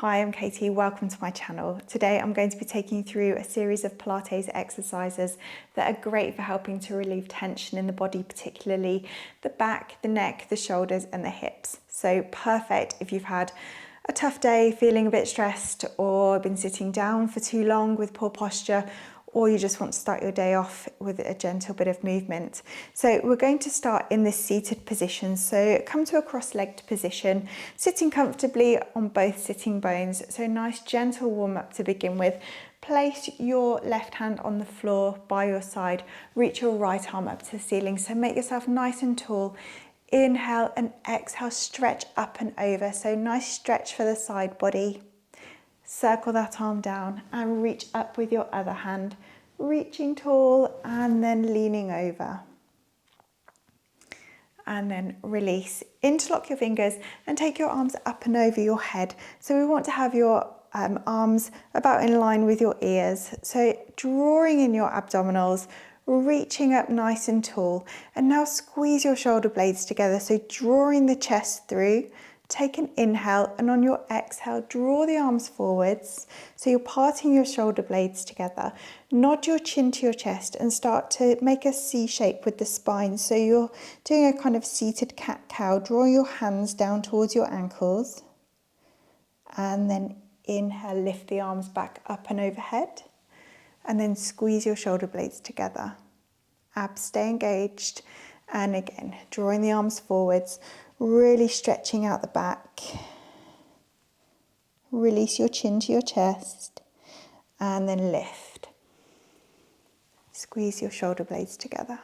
Hi, I'm Katie, welcome to my channel. Today I'm going to be taking you through a series of Pilates exercises that are great for helping to relieve tension in the body, particularly the back, the neck, the shoulders and the hips. So perfect if you've had a tough day, feeling a bit stressed, or been sitting down for too long with poor posture, or you just want to start your day off with a gentle bit of movement. So we're going to start in this seated position. So come to a cross-legged position, sitting comfortably on both sitting bones. So nice gentle warm up to begin with. Place your left hand on the floor by your side. Reach your right arm up to the ceiling. So make yourself nice and tall. Inhale and exhale, stretch up and over. So nice stretch for the side body. Circle that arm down and reach up with your other hand, reaching tall and then leaning over. And then release. Interlock your fingers and take your arms up and over your head. So we want to have your arms about in line with your ears. So drawing in your abdominals, reaching up nice and tall. And now squeeze your shoulder blades together. So drawing the chest through. Take an inhale, and on your exhale, draw the arms forwards. So you're parting your shoulder blades together. Nod your chin to your chest and start to make a C shape with the spine. So you're doing a kind of seated cat-cow. Draw your hands down towards your ankles. And then inhale, lift the arms back up and overhead. And then squeeze your shoulder blades together. Abs stay engaged. And again, drawing the arms forwards. Really stretching out the back. Release your chin to your chest and then lift. Squeeze your shoulder blades together.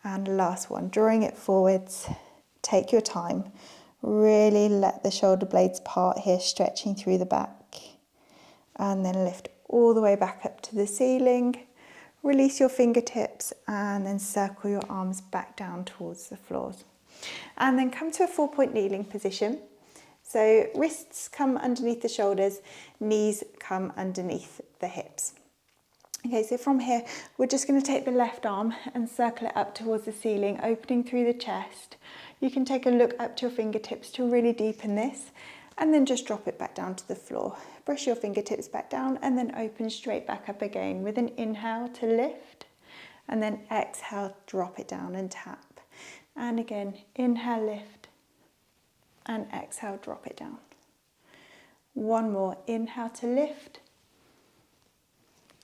And last one, drawing it forwards. Take your time. Really let the shoulder blades part here, stretching through the back. And then lift all the way back up to the ceiling. Release your fingertips and then circle your arms back down towards the floors. And then come to a 4-point kneeling position. So wrists come underneath the shoulders, knees come underneath the hips. Okay, so from here, we're just going to take the left arm and circle it up towards the ceiling, opening through the chest. You can take a look up to your fingertips to really deepen this, and then just drop it back down to the floor. Brush your fingertips back down and then open straight back up again with an inhale to lift, and then exhale, drop it down and tap. And again, inhale, lift, and exhale, drop it down. One more, inhale to lift,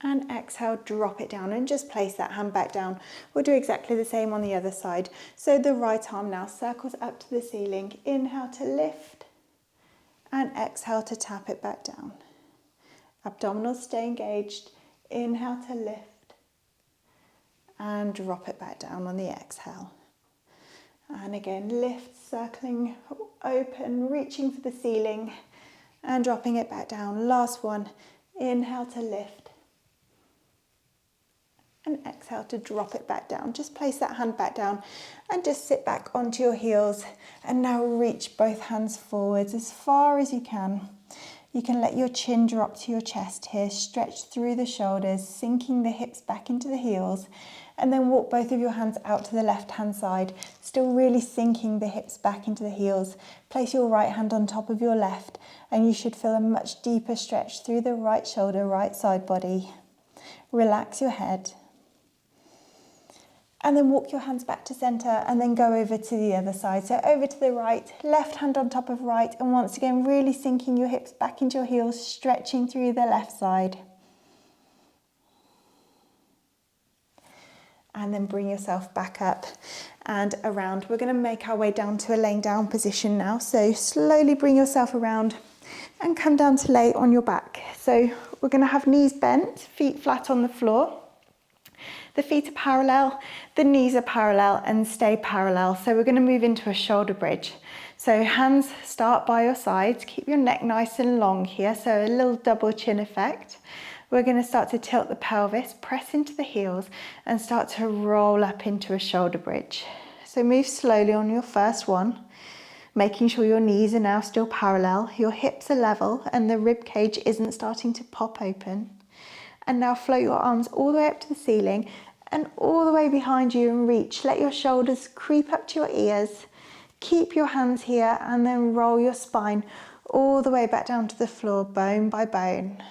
and exhale, drop it down, and just place that hand back down. We'll do exactly the same on the other side. So the right arm now circles up to the ceiling, inhale to lift, and exhale to tap it back down. Abdominals stay engaged, inhale to lift, and drop it back down on the exhale. And again, lift, circling open, reaching for the ceiling and dropping it back down. Last one, inhale to lift and exhale to drop it back down. Just place that hand back down and just sit back onto your heels. And now reach both hands forwards as far as you can. You can let your chin drop to your chest here, stretch through the shoulders, sinking the hips back into the heels, and then walk both of your hands out to the left-hand side, still really sinking the hips back into the heels. Place your right hand on top of your left, and you should feel a much deeper stretch through the right shoulder, right side body. Relax your head. And then walk your hands back to center and then go over to the other side. So over to the right, left hand on top of right, and once again, really sinking your hips back into your heels, stretching through the left side. And then bring yourself back up and around. We're going to make our way down to a laying down position now. So slowly bring yourself around and come down to lay on your back. So we're going to have knees bent, feet flat on the floor. The feet are parallel, the knees are parallel and stay parallel. So we're going to move into a shoulder bridge. So hands start by your sides, keep your neck nice and long here. So a little double chin effect. We're going to start to tilt the pelvis, press into the heels and start to roll up into a shoulder bridge. So move slowly on your first one, making sure your knees are now still parallel, your hips are level and the rib cage isn't starting to pop open. And now float your arms all the way up to the ceiling and all the way behind you and reach. Let your shoulders creep up to your ears. Keep your hands here and then roll your spine all the way back down to the floor, bone by bone.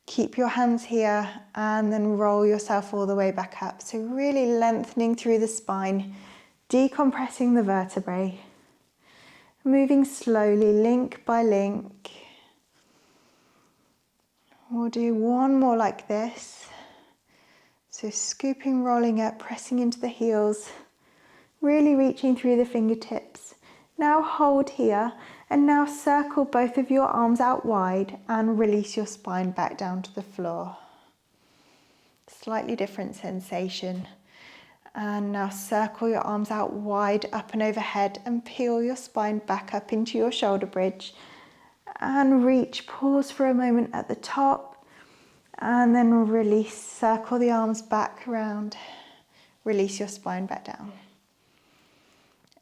Keep your hands here and then roll yourself all the way back up. So really lengthening through the spine, decompressing the vertebrae, moving slowly, link by link. We'll do one more like this. So scooping, rolling up, pressing into the heels, really reaching through the fingertips. Now hold here and now circle both of your arms out wide and release your spine back down to the floor. Slightly different sensation. And now circle your arms out wide up and overhead and peel your spine back up into your shoulder bridge. And reach, pause for a moment at the top and then release, circle the arms back around, release your spine back down.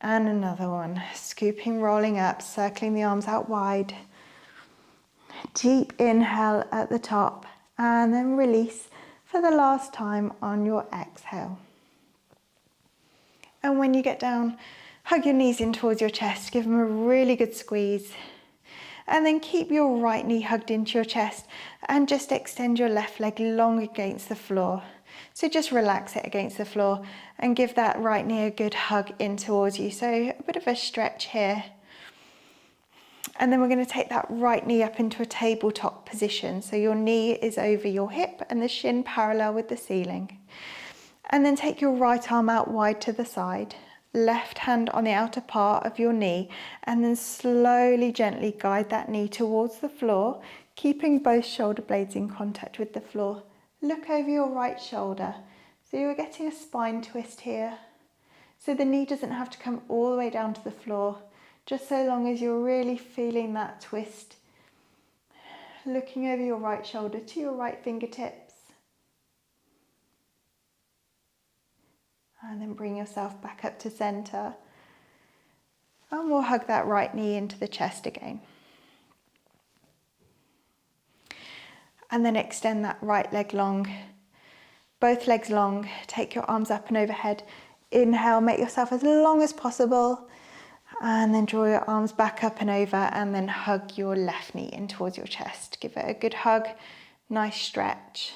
And another one, scooping, rolling up, circling the arms out wide. Deep inhale at the top and then release for the last time on your exhale. And when you get down, hug your knees in towards your chest, give them a really good squeeze. And then keep your right knee hugged into your chest and just extend your left leg long against the floor. So just relax it against the floor and give that right knee a good hug in towards you. So a bit of a stretch here. And then we're going to take that right knee up into a tabletop position. So your knee is over your hip and the shin parallel with the ceiling. And then take your right arm out wide to the side. Left hand on the outer part of your knee and then slowly, gently guide that knee towards the floor, keeping both shoulder blades in contact with the floor. Look over your right shoulder. So you're getting a spine twist here. So the knee doesn't have to come all the way down to the floor, just so long as you're really feeling that twist. Looking over your right shoulder to your right fingertips. And then bring yourself back up to center. And we'll hug that right knee into the chest again. And then extend that right leg long, both legs long. Take your arms up and overhead. Inhale, make yourself as long as possible. And then draw your arms back up and over and then hug your left knee in towards your chest. Give it a good hug, nice stretch.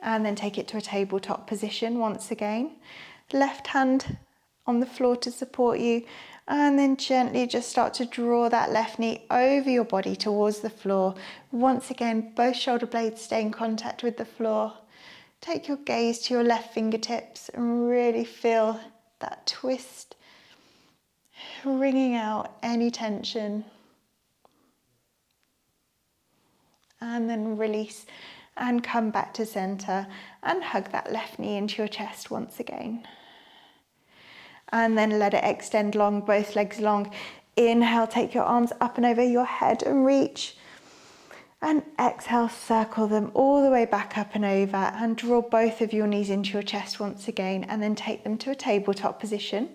And then take it to a tabletop position once again. Left hand on the floor to support you. And then gently just start to draw that left knee over your body towards the floor. Once again, both shoulder blades stay in contact with the floor. Take your gaze to your left fingertips and really feel that twist, wringing out any tension. And then release and come back to center and hug that left knee into your chest once again. And then let it extend long, both legs long. Inhale, take your arms up and over your head and reach. And exhale, circle them all the way back up and over and draw both of your knees into your chest once again and then take them to a tabletop position.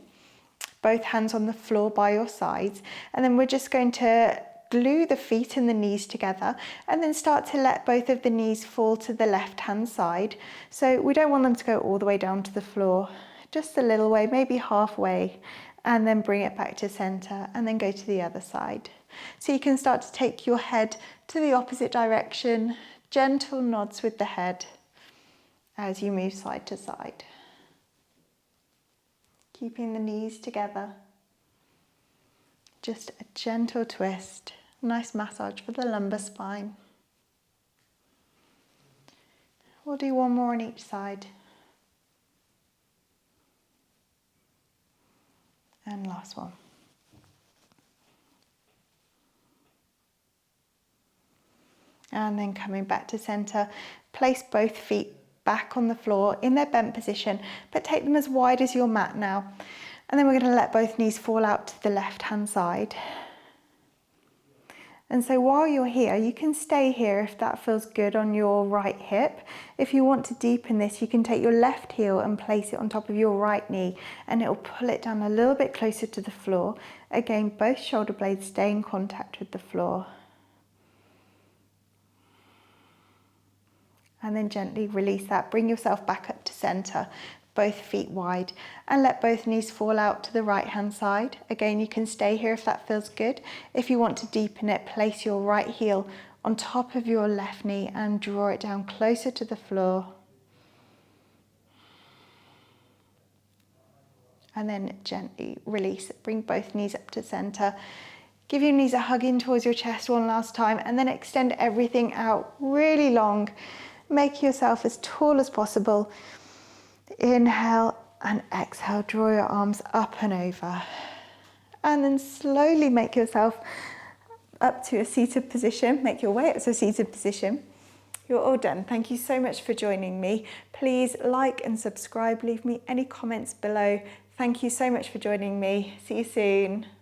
Both hands on the floor by your sides. And then we're just going to glue the feet and the knees together and then start to let both of the knees fall to the left hand side. So we don't want them to go all the way down to the floor, just a little way, maybe halfway, and then bring it back to center and then go to the other side. So you can start to take your head to the opposite direction, gentle nods with the head as you move side to side. Keeping the knees together. Just a gentle twist, nice massage for the lumbar spine. We'll do one more on each side. And last one. And then coming back to center, place both feet back on the floor in their bent position, but take them as wide as your mat now. And then we're going to let both knees fall out to the left hand side. And so while you're here, you can stay here if that feels good on your right hip. If you want to deepen this, you can take your left heel and place it on top of your right knee and it'll pull it down a little bit closer to the floor. Again, both shoulder blades stay in contact with the floor. And then gently release that, bring yourself back up to center. both feet wide and let both knees fall out to the right hand side. Again, you can stay here if that feels good. If you want to deepen it, place your right heel on top of your left knee and draw it down closer to the floor. And then gently release it. Bring both knees up to center. Give your knees a hug in towards your chest one last time, and then extend everything out really long. Make yourself as tall as possible. Inhale and exhale. Draw your arms up and over. And then slowly make yourself up to a seated position. Make your way up to a seated position. You're all done. Thank you so much for joining me. Please like and subscribe. Leave me any comments below. Thank you so much for joining me. See you soon.